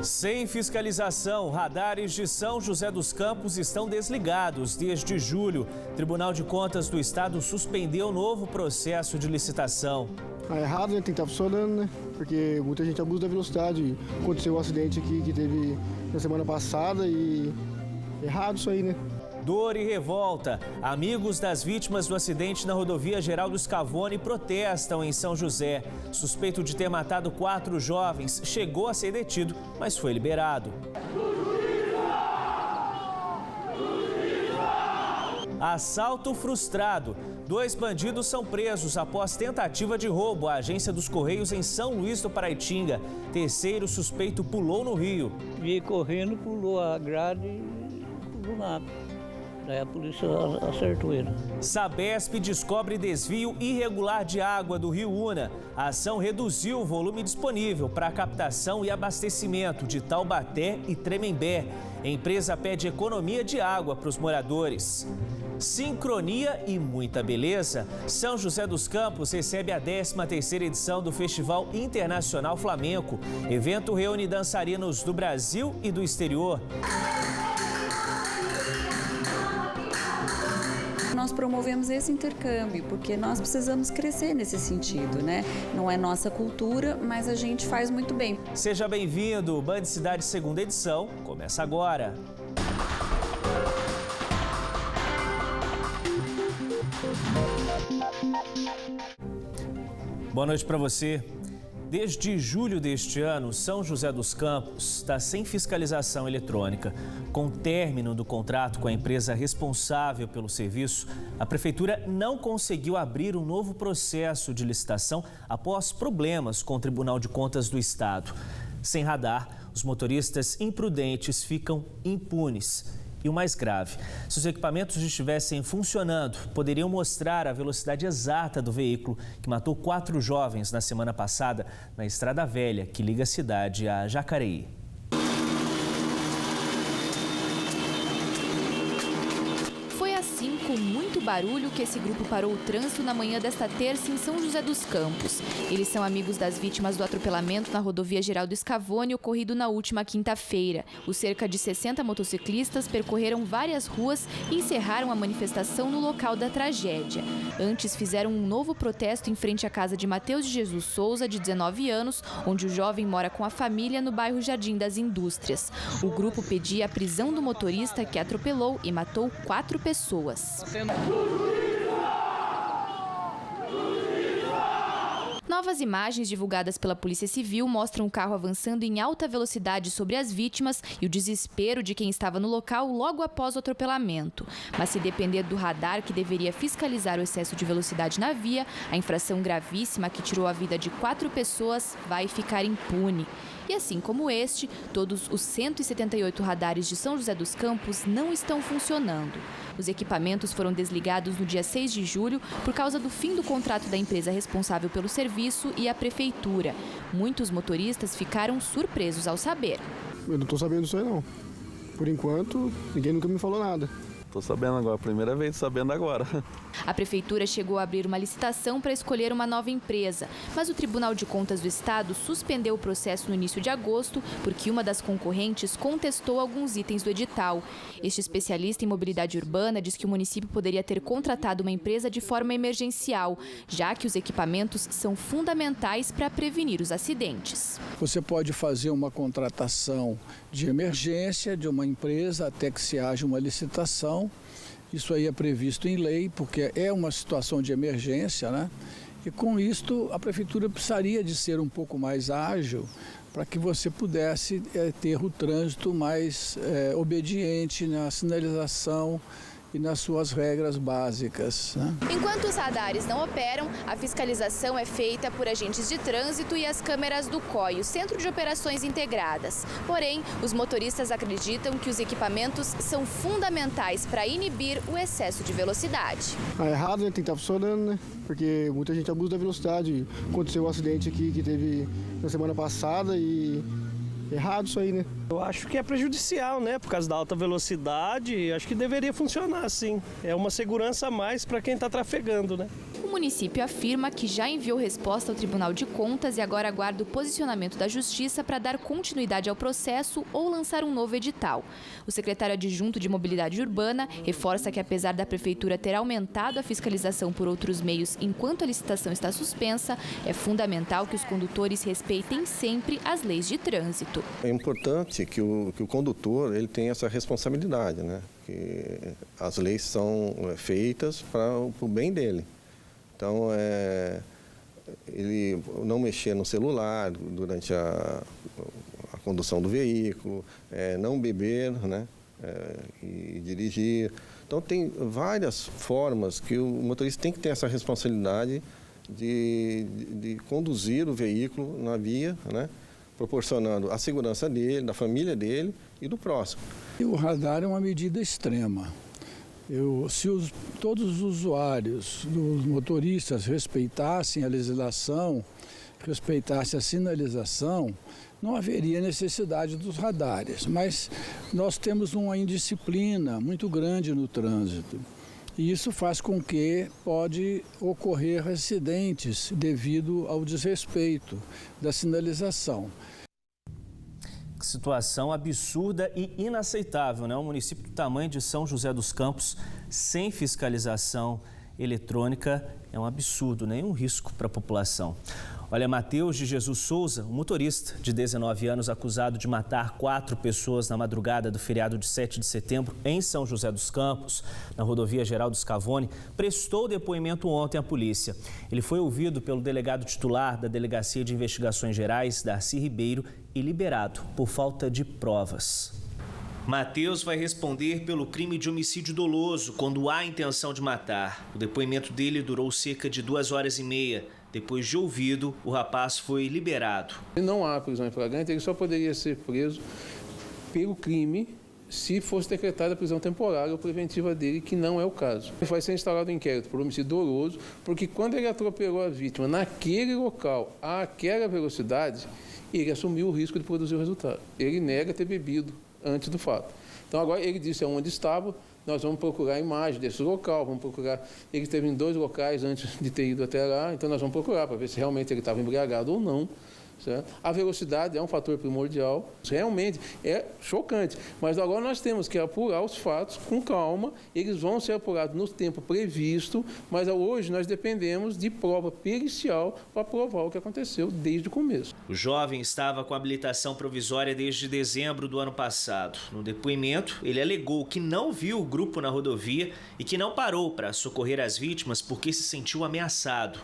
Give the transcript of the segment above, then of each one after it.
Sem fiscalização, radares de São José dos Campos estão desligados desde julho. Tribunal de Contas do Estado suspendeu novo processo de licitação. É errado, né? Tem que estar funcionando, né? Porque muita gente abusa da velocidade. Aconteceu um acidente aqui que teve na semana passada e errado isso aí, né? Dor e revolta. Amigos das vítimas do acidente na rodovia Geraldo Scavone protestam em São José. Suspeito de ter matado 4 jovens chegou a ser detido, mas foi liberado. Assalto frustrado. 2 bandidos são presos após tentativa de roubo à agência dos Correios em São Luís do Paraitinga. Terceiro suspeito pulou no rio. Veio correndo, pulou a grade e pulou nada. Daí a polícia acertou ele. Sabesp descobre desvio irregular de água do Rio Una. A ação reduziu o volume disponível para captação e abastecimento de Taubaté e Tremembé. A empresa pede economia de água para os moradores. Sincronia e muita beleza. São José dos Campos recebe a 13ª edição do Festival Internacional Flamenco. Evento reúne dançarinos do Brasil e do exterior. Nós promovemos esse intercâmbio porque nós precisamos crescer nesse sentido, né? Não é nossa cultura, mas a gente faz muito bem. Seja bem-vindo, Band Cidade 2ª edição começa agora. Boa noite para você. Desde julho deste ano, São José dos Campos está sem fiscalização eletrônica. Com o término do contrato com a empresa responsável pelo serviço, a Prefeitura não conseguiu abrir um novo processo de licitação após problemas com o Tribunal de Contas do Estado. Sem radar, os motoristas imprudentes ficam impunes. E o mais grave, se os equipamentos estivessem funcionando, poderiam mostrar a velocidade exata do veículo que matou 4 jovens na semana passada na Estrada Velha, que liga a cidade a Jacareí. Foi assim, com muito barulho, que esse grupo parou o trânsito na manhã desta terça em São José dos Campos. Eles são amigos das vítimas do atropelamento na rodovia Geraldo Scavone, ocorrido na última quinta-feira. Os cerca de 60 motociclistas percorreram várias ruas e encerraram a manifestação no local da tragédia. Antes, fizeram um novo protesto em frente à casa de Mateus de Jesus Souza, de 19 anos, onde o jovem mora com a família no bairro Jardim das Indústrias. O grupo pedia a prisão do motorista que atropelou e matou 4 pessoas. Novas imagens divulgadas pela Polícia Civil mostram o carro avançando em alta velocidade sobre as vítimas e o desespero de quem estava no local logo após o atropelamento. Mas se depender do radar que deveria fiscalizar o excesso de velocidade na via, a infração gravíssima que tirou a vida de 4 pessoas vai ficar impune. E assim como este, todos os 178 radares de São José dos Campos não estão funcionando. Os equipamentos foram desligados no dia 6 de julho por causa do fim do contrato da empresa responsável pelo serviço e a prefeitura. Muitos motoristas ficaram surpresos ao saber. Eu não estou sabendo disso aí, não. Por enquanto, ninguém nunca me falou nada. Estou sabendo agora, primeira vez sabendo agora. A Prefeitura chegou a abrir uma licitação para escolher uma nova empresa, mas o Tribunal de Contas do Estado suspendeu o processo no início de agosto porque uma das concorrentes contestou alguns itens do edital. Este especialista em mobilidade urbana diz que o município poderia ter contratado uma empresa de forma emergencial, já que os equipamentos são fundamentais para prevenir os acidentes. Você pode fazer uma contratação de emergência de uma empresa até que se haja uma licitação. Isso aí é previsto em lei, porque é uma situação de emergência, né? E com isto a Prefeitura precisaria de ser um pouco mais ágil para que você pudesse ter o trânsito mais obediente na sinalização e nas suas regras básicas, né? Enquanto os radares não operam, a fiscalização é feita por agentes de trânsito e as câmeras do COI, o Centro de Operações Integradas. Porém, os motoristas acreditam que os equipamentos são fundamentais para inibir o excesso de velocidade. É errado, né? Tem que estar funcionando, né? Porque muita gente abusa da velocidade. Aconteceu um acidente aqui que teve na semana passada e errado isso aí, né? Eu acho que é prejudicial, né? Por causa da alta velocidade, acho que deveria funcionar, sim. É uma segurança a mais para quem está trafegando, né? O município afirma que já enviou resposta ao Tribunal de Contas e agora aguarda o posicionamento da Justiça para dar continuidade ao processo ou lançar um novo edital. O secretário adjunto de Mobilidade Urbana reforça que, apesar da Prefeitura ter aumentado a fiscalização por outros meios enquanto a licitação está suspensa, é fundamental que os condutores respeitem sempre as leis de trânsito. É importante que o condutor ele tenha essa responsabilidade, né? Que as leis são feitas para o bem dele. Então, ele não mexer no celular durante a condução do veículo, não beber, né? E dirigir. Então, tem várias formas que o motorista tem que ter essa responsabilidade de conduzir o veículo na via, né? Proporcionando a segurança dele, da família dele e do próximo. E o radar é uma medida extrema. Se todos os usuários, os motoristas, respeitassem a legislação, respeitassem a sinalização, não haveria necessidade dos radares. Mas nós temos uma indisciplina muito grande no trânsito. E isso faz com que pode ocorrer acidentes devido ao desrespeito da sinalização. Que situação absurda e inaceitável, né? Um município do tamanho de São José dos Campos, sem fiscalização eletrônica, é um absurdo, nenhum risco para a população. Olha, Matheus de Jesus Souza, um motorista de 19 anos acusado de matar 4 pessoas na madrugada do feriado de 7 de setembro em São José dos Campos, na rodovia Geraldo Scavone, prestou depoimento ontem à polícia. Ele foi ouvido pelo delegado titular da Delegacia de Investigações Gerais, Darcy Ribeiro, e liberado por falta de provas. Matheus vai responder pelo crime de homicídio doloso quando há intenção de matar. O depoimento dele durou cerca de 2 horas e meia. Depois de ouvido, o rapaz foi liberado. Não há prisão em flagrante, ele só poderia ser preso pelo crime se fosse decretada a prisão temporária ou preventiva dele, que não é o caso. Vai ser instaurado um inquérito por homicídio doloso, porque quando ele atropelou a vítima naquele local, àquela velocidade, ele assumiu o risco de produzir o resultado. Ele nega ter bebido antes do fato. Então agora ele disse onde estava, nós vamos procurar a imagem desse local, vamos procurar, ele esteve em 2 locais antes de ter ido até lá, então nós vamos procurar para ver se realmente ele estava embriagado ou não. Certo? A velocidade é um fator primordial, realmente é chocante, mas agora nós temos que apurar os fatos com calma, eles vão ser apurados no tempo previsto, mas hoje nós dependemos de prova pericial para provar o que aconteceu desde o começo. O jovem estava com habilitação provisória desde dezembro do ano passado. No depoimento, ele alegou que não viu o grupo na rodovia e que não parou para socorrer as vítimas porque se sentiu ameaçado.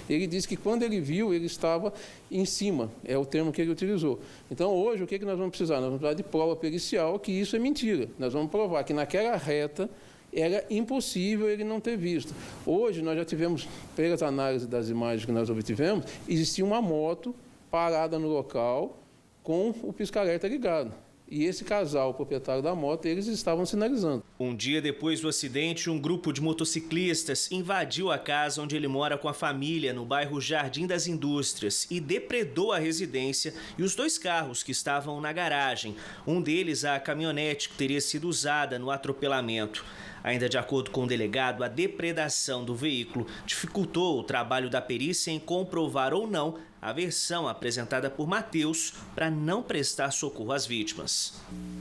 Ele disse que quando ele viu, ele estava em cima, é o termo que ele utilizou. Então, hoje, o que nós vamos precisar? Nós vamos precisar de prova pericial que isso é mentira. Nós vamos provar que naquela reta era impossível ele não ter visto. Hoje, nós já tivemos, pelas análises das imagens que nós obtivemos, existia uma moto parada no local com o pisca-alerta ligado. E esse casal, o proprietário da moto, eles estavam sinalizando. Um dia depois do acidente, um grupo de motociclistas invadiu a casa onde ele mora com a família, no bairro Jardim das Indústrias, e depredou a residência e os 2 carros que estavam na garagem. Um deles, a caminhonete que teria sido usada no atropelamento. Ainda de acordo com o delegado, a depredação do veículo dificultou o trabalho da perícia em comprovar ou não a versão apresentada por Matheus para não prestar socorro às vítimas.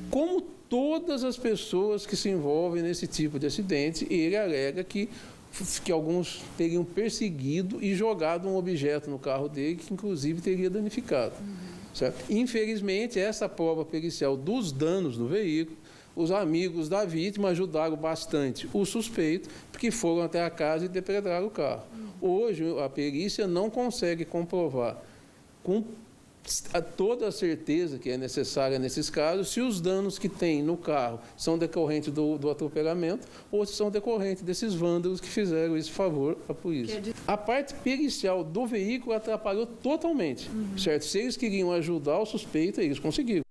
Como todas as pessoas que se envolvem nesse tipo de acidente, ele alega que alguns teriam perseguido e jogado um objeto no carro dele que inclusive teria danificado. Certo? Infelizmente, essa prova pericial dos danos no veículo, os amigos da vítima ajudaram bastante o suspeito, porque foram até a casa e depredaram o carro. Hoje, a perícia não consegue comprovar com toda a certeza que é necessária nesses casos se os danos que tem no carro são decorrentes do atropelamento ou se são decorrentes desses vândalos que fizeram esse favor à polícia. A parte pericial do veículo atrapalhou totalmente, certo? Se eles queriam ajudar o suspeito, eles conseguiram.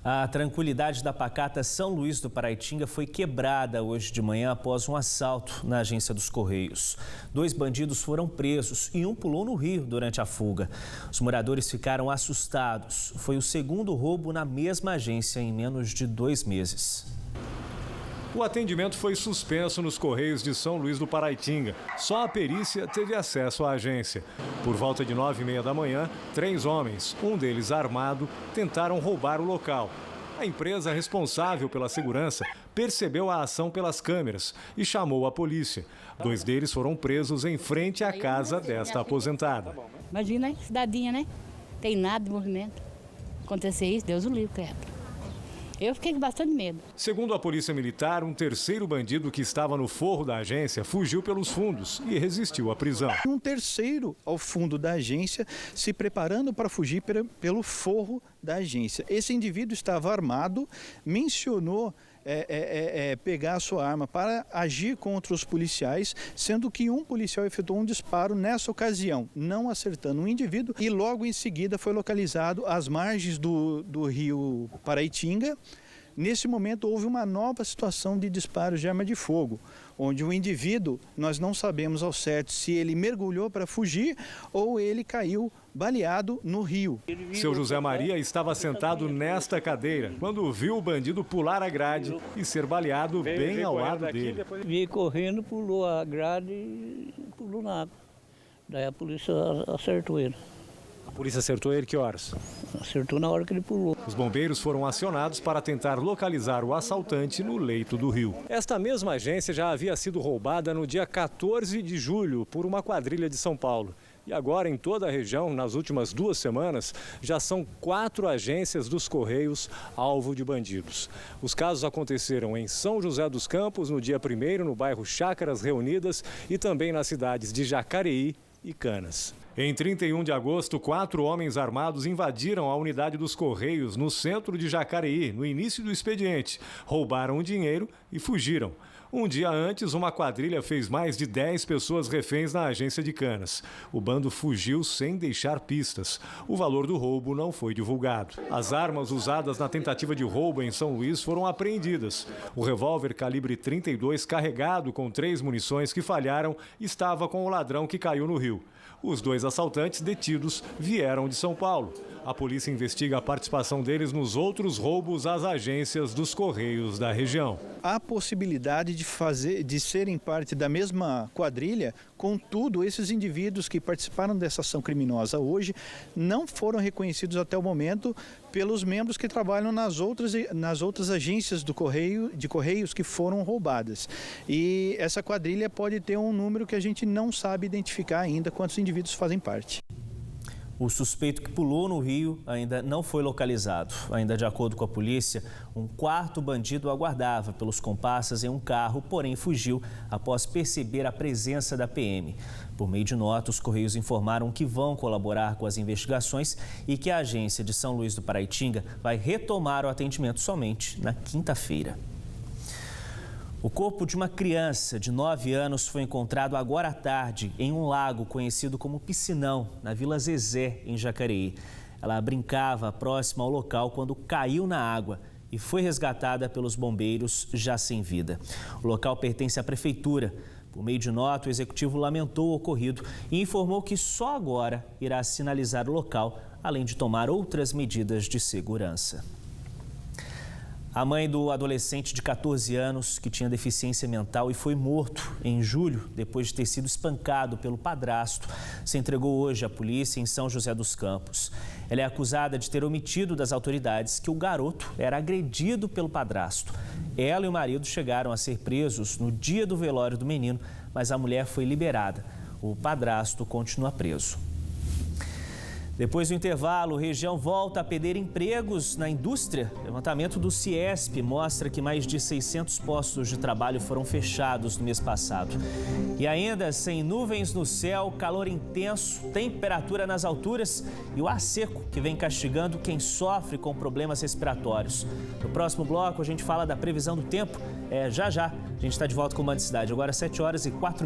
A tranquilidade da pacata São Luís do Paraitinga foi quebrada hoje de manhã após um assalto na agência dos Correios. 2 bandidos foram presos e um pulou no rio durante a fuga. Os moradores ficaram assustados. Foi o 2º roubo na mesma agência em menos de 2 meses. O atendimento foi suspenso nos Correios de São Luís do Paraitinga. Só a perícia teve acesso à agência. Por volta de 9h30 da manhã, 3 homens, um deles armado, tentaram roubar o local. A empresa responsável pela segurança percebeu a ação pelas câmeras e chamou a polícia. 2 deles foram presos em frente à casa desta aposentada. Imagina, cidadinha, né? Tem nada de movimento. Acontecer isso, Deus o livre, credo. Eu fiquei com bastante medo. Segundo a Polícia Militar, um terceiro bandido que estava no forro da agência fugiu pelos fundos e resistiu à prisão. Um terceiro ao fundo da agência, se preparando para fugir pelo forro da agência. Esse indivíduo estava armado, mencionou pegar a sua arma para agir contra os policiais, sendo que um policial efetuou um disparo nessa ocasião, não acertando um indivíduo, e logo em seguida foi localizado às margens do rio Paraitinga. Nesse momento houve uma nova situação de disparos de arma de fogo, onde o indivíduo, nós não sabemos ao certo se ele mergulhou para fugir ou ele caiu baleado no rio. Seu José Maria estava sentado nesta cadeira quando viu o bandido pular a grade e ser baleado bem ao lado dele. Veio correndo, pulou a grade e pulou na água. Daí a polícia acertou ele. A polícia acertou ele que horas? Acertou na hora que ele pulou. Os bombeiros foram acionados para tentar localizar o assaltante no leito do rio. Esta mesma agência já havia sido roubada no dia 14 de julho por uma quadrilha de São Paulo. E agora, em toda a região, nas últimas 2 semanas, já são 4 agências dos Correios alvo de bandidos. Os casos aconteceram em São José dos Campos, no dia 1º, no bairro Chácaras Reunidas, e também nas cidades de Jacareí e Canas. Em 31 de agosto, 4 homens armados invadiram a unidade dos Correios no centro de Jacareí, no início do expediente. Roubaram o dinheiro e fugiram. Um dia antes, uma quadrilha fez mais de 10 pessoas reféns na agência de Canas. O bando fugiu sem deixar pistas. O valor do roubo não foi divulgado. As armas usadas na tentativa de roubo em São Luís foram apreendidas. O revólver calibre 32 carregado com 3 munições que falharam estava com o ladrão que caiu no rio. Os 2 assaltantes detidos vieram de São Paulo. A polícia investiga a participação deles nos outros roubos às agências dos Correios da região. Há possibilidade de serem parte da mesma quadrilha, contudo, esses indivíduos que participaram dessa ação criminosa hoje não foram reconhecidos até o momento pelos membros que trabalham nas outras agências de Correios que foram roubadas. E essa quadrilha pode ter um número que a gente não sabe identificar ainda quantos indivíduos fazem parte. O suspeito que pulou no rio ainda não foi localizado. Ainda de acordo com a polícia, um 4º bandido aguardava pelos comparsas em um carro, porém fugiu após perceber a presença da PM. Por meio de nota, os Correios informaram que vão colaborar com as investigações e que a agência de São Luís do Paraitinga vai retomar o atendimento somente na quinta-feira. O corpo de uma criança de 9 anos foi encontrado agora à tarde em um lago conhecido como Piscinão, na Vila Zezé, em Jacareí. Ela brincava próxima ao local quando caiu na água e foi resgatada pelos bombeiros já sem vida. O local pertence à prefeitura. Por meio de nota, o executivo lamentou o ocorrido e informou que só agora irá sinalizar o local, além de tomar outras medidas de segurança. A mãe do adolescente de 14 anos que tinha deficiência mental e foi morto em julho depois de ter sido espancado pelo padrasto se entregou hoje à polícia em São José dos Campos. Ela é acusada de ter omitido das autoridades que o garoto era agredido pelo padrasto. Ela e o marido chegaram a ser presos no dia do velório do menino, mas a mulher foi liberada. O padrasto continua preso. Depois do intervalo, a região volta a perder empregos na indústria. O levantamento do Ciesp mostra que mais de 600 postos de trabalho foram fechados no mês passado. E ainda, sem nuvens no céu, calor intenso, temperatura nas alturas e o ar seco que vem castigando quem sofre com problemas respiratórios. No próximo bloco, a gente fala da previsão do tempo. Já. A gente está de volta com o Band Cidade. Agora 7h04.